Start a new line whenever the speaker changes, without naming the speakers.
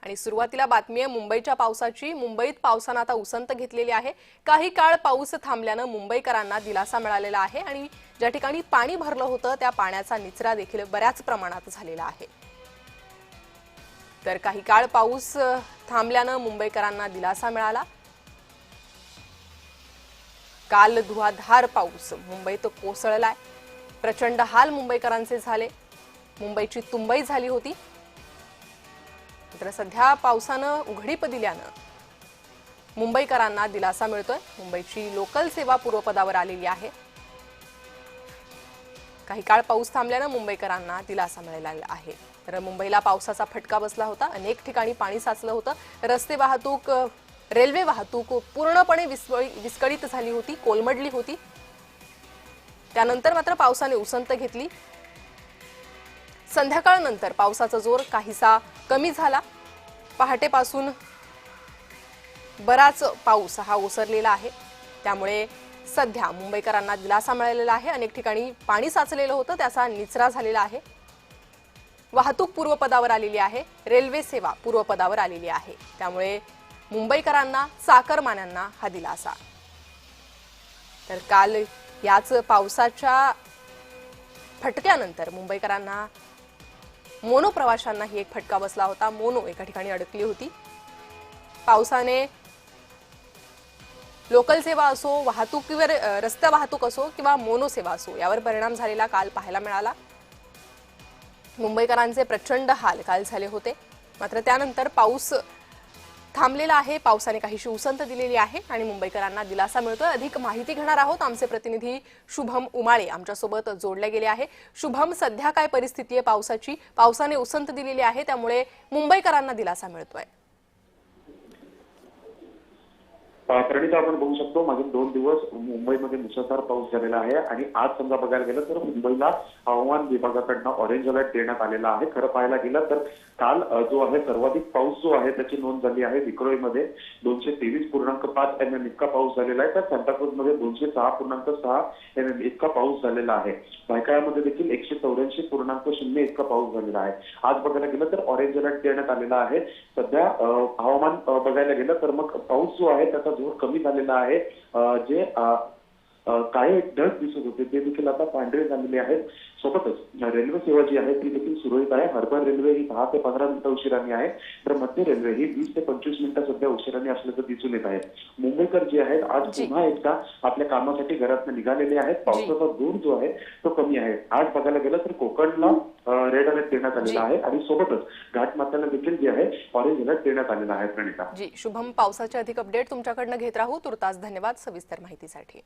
आणि सुरुवातीला बातमी आहे मुंबईच्या पावसाची। मुंबईत पावसाने आता उसंत घेतलेली आहे। काही काळ पाऊस थांबल्याने मुंबईकरांना दिलासा मिळालेला आहे आणि ज्या ठिकाणी पाणी भरलं होतं त्या पाण्याचा निचरा देखील बऱ्याच प्रमाणात झालेला आहे। तर काही काळ पाऊस थांबल्याने मुंबईकरांना दिलासा मिळाला। काल धुवाधार पाऊस मुंबईत कोसळलाय। प्रचंड हाल मुंबईकरांचे झाले। मुंबईची तुंबई झाली होती। तर सध्या पावसाने उघडीप दिल्याने मुंबईकरांना दिलासा मिळतोय। मुंबईची लोकल सेवा पूर्वपदावर आलेली आहे। काही काळ पाऊस थांबल्याने मुंबईकरांना दिलासा मिळालेला आहे। तर मुंबईला पावसाचा फटका बसला होता। अनेक ठिकाणी पाणी साचलं होतं। रस्ते वाहतूक, रेल्वे वाहतूक पूर्णपणे विस्कळीत झाली होती, कोलमडली होती। त्यानंतर मात्र पावसाने उसंत घेतली। संध्याकाळनंतर पावसाचा जोर काहीसा कमी झाला। पहाटेपासून बराच पाऊस हा ओसरलेला आहे। त्यामुळे सध्या मुंबईकरांना दिलासा मिळालेला आहे। अनेक ठिकाणी पाणी साचलेलं होतं, त्याचा निचरा झालेला आहे। वाहतूक पूर्वपदावर आलेली आहे। रेल्वे सेवा पूर्वपदावर आलेली आहे। त्यामुळे मुंबईकरांना, चाकरमान्यांना हा दिलासा। तर काल याच पावसाच्या फटक्यानंतर मुंबईकरांना, मोनो प्रवाशांनाही एक फटका बसला होता। मोनो एका ठिकाणी अडकली होती। पावसाने लोकल सेवा असो, वाहतुकीवर रस्ते वाहतूक असो किंवा मोनो सेवा असो यावर परिणाम झालेला काल पाहायला मिळाला। मुंबईकरांचे प्रचंड हाल काल झाले होते। मात्र त्यानंतर पाऊस थांबलेला आहे। पावसाने काहीशी उसंत दिलेली आहे आणि मुंबईकरांना दिलासा मिळतोय। अधिक माहिती घेणार आहोत। आमचे प्रतिनिधी शुभम उमाळे आमच्यासोबत जोडले गेले आहे। शुभम, सध्या काय परिस्थिती आहे पावसाची? पावसाने उसंत दिलेली आहे, त्यामुळे मुंबईकरांना दिलासा मिळतोय।
प्रणिता, आपण बघू शकतो मागील 2 दिवस मुंबईमध्ये मुसळधार पाऊस झालेला आहे आणि आज समजा बघायला गेलं तर मुंबईला हवामान विभागाकडून ऑरेंज अलर्ट देण्यात आलेला आहे। खरं पाहायला गेलं तर काल जो आहे सर्वाधिक पाऊस जो आहे त्याची नोंद झाली आहे विक्रोळीमध्ये 223.5 mm इतका पाऊस झालेला आहे। तर सांताक्रूजमध्ये 206.6 mm इतका पाऊस झालेला आहे। भायखळ्यामध्ये देखील 184.0 इतका पाऊस झालेला आहे। आज बघायला गेलं तर ऑरेंज अलर्ट देण्यात आलेला आहे। सध्या हवामान बघायला गेलं तर मग पाऊस जो आहे त्याचा जोर कमी झालेला आहे। जे काही ढग दिसत होते ते देखील आता पांढरे झालेले आहेत। सोबतच रेल्वे सेवा जी आहे ती देखील सुरळीत आहे। हार्बर रेल्वे ही 10 ते 15 मिनिटं उशिराने आहे, तर मध्य रेल्वे ही 20 ते 25 मिनिटं सध्या उशिराने असल्याचं दिसून येत आहे। मुंबईकर जे आहेत आज पुन्हा एकदा आपल्या कामासाठी घरातून निघालेले आहेत। पावसाचा जोर जो आहे तो कमी आहे। आज बघायला गेलं तर कोकणला रेड अलर्ट देण्यात आलेला आहे आणि सोबतच घाटमाथ्याला देखील जे आहे ऑरेंज अलर्ट देण्यात आलेला आहे। प्रणिता
जी, शुभम, पावसाचे अधिक अपडेट तुमच्याकडनं घेत राहू। तुर्तास धन्यवाद सविस्तर माहितीसाठी।